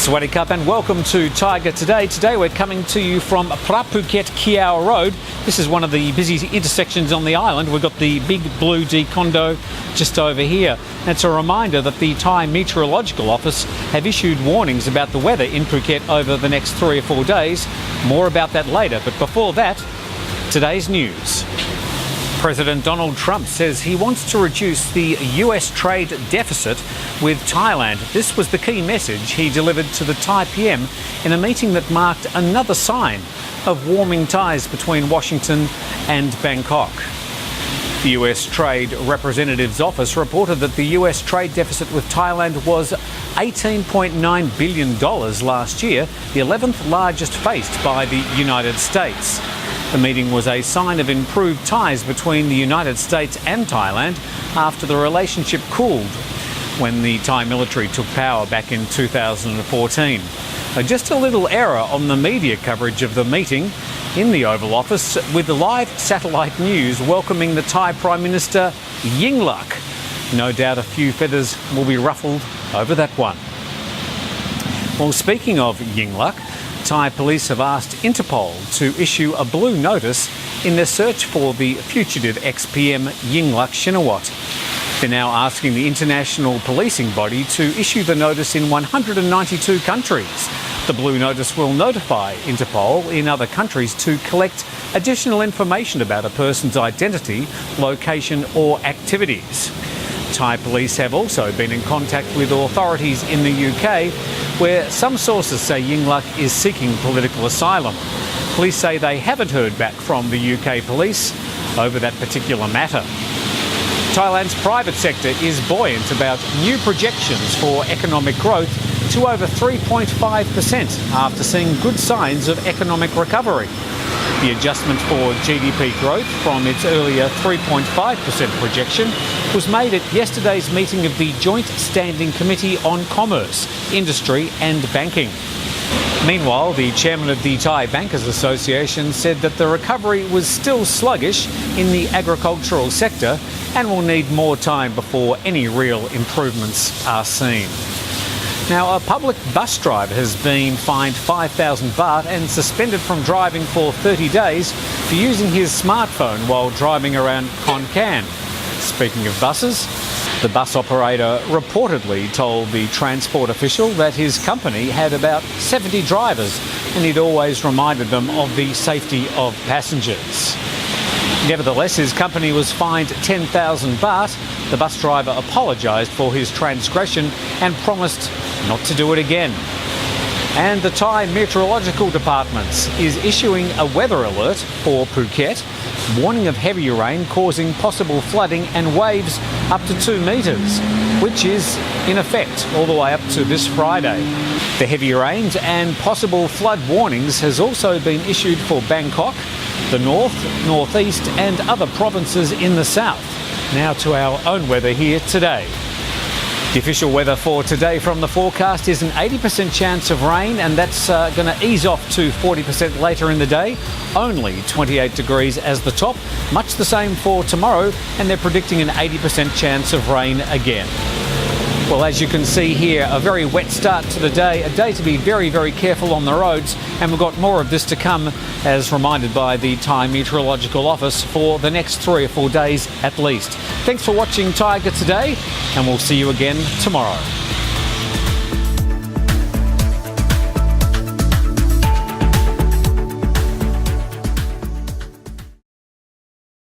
Sawasdee Cup and welcome to Thaiger Today. Today we're coming to you from Phuket Kiao Road. This is one of the busy intersections on the island. We've got the big blue D condo just over here. And it's a reminder that the Thai Meteorological Office have issued warnings about the weather in Phuket over the next 3 or 4 days. More about that later, but before that, today's news. President Donald Trump says he wants to reduce the US trade deficit with Thailand. This was the key message he delivered to the Thai PM in a meeting that marked another sign of warming ties between Washington and Bangkok. The US Trade Representative's office reported that the US trade deficit with Thailand was $18.9 billion last year, the 11th largest faced by the United States. The meeting was a sign of improved ties between the United States and Thailand after the relationship cooled when the Thai military took power back in 2014. Just a little error on the media coverage of the meeting in the Oval Office, with the live satellite news welcoming the Thai Prime Minister Yingluck. No doubt a few feathers will be ruffled over that one. Well, speaking of Yingluck, Thai police have asked Interpol to issue a blue notice in their search for the fugitive ex-PM Yingluck Shinawat. They're now asking the international policing body to issue the notice in 192 countries. The blue notice will notify Interpol in other countries to collect additional information about a person's identity, location or activities. Thai police have also been in contact with authorities in the UK, where some sources say Yingluck is seeking political asylum. Police say they haven't heard back from the UK police over that particular matter. Thailand's private sector is buoyant about new projections for economic growth to over 3.5% after seeing good signs of economic recovery. The adjustment for GDP growth from its earlier 3.5% projection was made at yesterday's meeting of the Joint Standing Committee on Commerce, Industry and Banking. Meanwhile, the chairman of the Thai Bankers Association said that the recovery was still sluggish in the agricultural sector and will need more time before any real improvements are seen. Now, a public bus driver has been fined 5,000 baht and suspended from driving for 30 days for using his smartphone while driving around Khon Kaen. Speaking of buses, the bus operator reportedly told the transport official that his company had about 70 drivers and he'd always reminded them of the safety of passengers. Nevertheless, his company was fined 10,000 baht. The bus driver apologised for his transgression and promised not to do it again. And the Thai Meteorological Department is issuing a weather alert for Phuket, warning of heavy rain causing possible flooding and waves up to 2 metres, which is in effect all the way up to this Friday. The heavy rains and possible flood warnings has also been issued for Bangkok, the north, northeast and other provinces in the south. Now to our own weather here today. The official weather for today from the forecast is an 80% chance of rain, and that's going to ease off to 40% later in the day. Only 28 degrees as the top. Much the same for tomorrow, and they're predicting an 80% chance of rain again. Well, as you can see here, a very wet start to the day, a day to be very, very careful on the roads, and we've got more of this to come, as reminded by the Thai Meteorological Office, for the next 3 or 4 days at least. Thanks for watching Thaiger Today, and we'll see you again tomorrow.